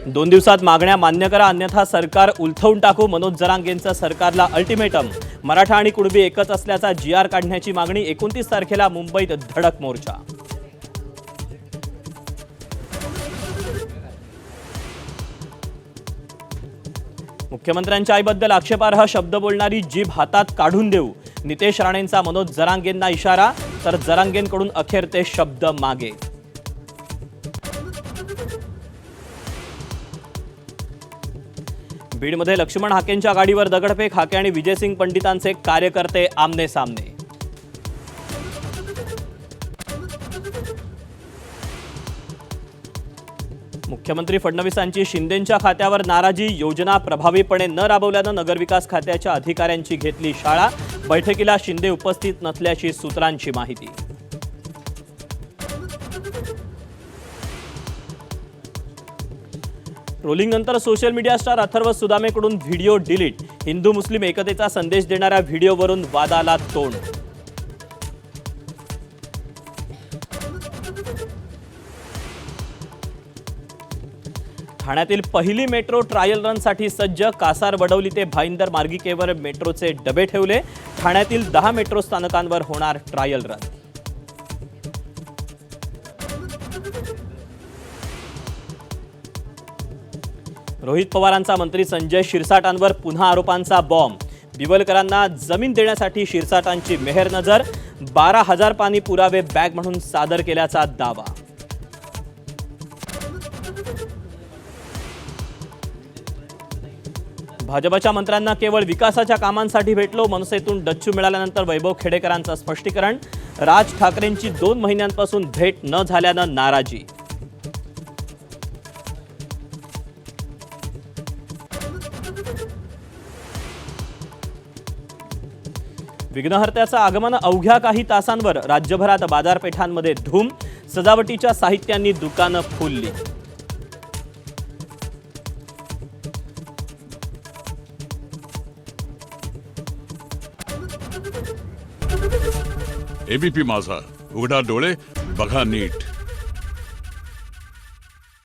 2 दिवसात मागण्या मान्य करा अन्यथा सरकार उलथवून टाकू, मनोज जरांगेंचं सरकारला अल्टिमेटम। मराठा आणि कुणबी एकच असल्याचा GR काढण्याची मागणी, 29 तारखेला मुंबईत धडक मोर्चा। मुख्यमंत्र्यांच्या आईबद्दल आक्षेपार्ह शब्द बोलणारी जीभ हातात काढून देऊ, नितेश राणेंचा मनोज जरांगेंना इशारा, तर जरांगेंकडून अखेर ते शब्द मागे। बीडमध्ये लक्ष्मण हाकेंच्या गाडीवर दगडफेक, हाके आणि विजयसिंग पंडितांचे कार्यकर्ते आमने सामने। मुख्यमंत्री फडणवीसांची शिंदेंच्या खात्यावर नाराजी, योजना प्रभावीपणे न राबवल्यानं नगरविकास खात्याच्या अधिकाऱ्यांची घेतली शाळा, बैठकीला शिंदे उपस्थित नसल्याची सूत्रांची माहिती। ट्रोलिंगनंतर सोशल मीडिया स्टार अथर्व सुदामेकडून व्हिडिओ डिलीट, हिंदू मुस्लिम एकतेचा संदेश देणाऱ्या व्हिडिओवरून वादाला तोंड। ठाण्यातील पहिली मेट्रो ट्रायल रनसाठी सज्ज, कासार वडवली ते भाईंदर मार्गिकेवर मेट्रोचे डबे ठेवले, ठाण्यातील 10 मेट्रो स्थानकांवर होणार ट्रायल रन। रोहित पवारांचा मंत्री संजय शिरसाटांवर पुन्हा आरोपांचा बॉम्ब, बिवलकरांना जमीन देण्यासाठी शिरसाटांची मेहर नजर, 12,000 पाणी पुरावे बॅग म्हणून सादर केल्याचा दावा। भाजपच्या मंत्र्यांना केवळ विकासाच्या कामांसाठी भेटलो, मनसेतून डच्चू मिळाल्यानंतर वैभव खेडेकरांचं स्पष्टीकरण, राज ठाकरेंची 2 महिन्यांपासून भेट न झाल्यानं नाराजी। विघ्नहर्त्याचं आगमन अवघ्या काही तासांवर, राज्यभरात बाजारपेठांमध्ये धूम, सजावटीच्या साहित्यांनी दुकानं फुलली। एबीपी माझा, उघडा डोळे बघा नीट।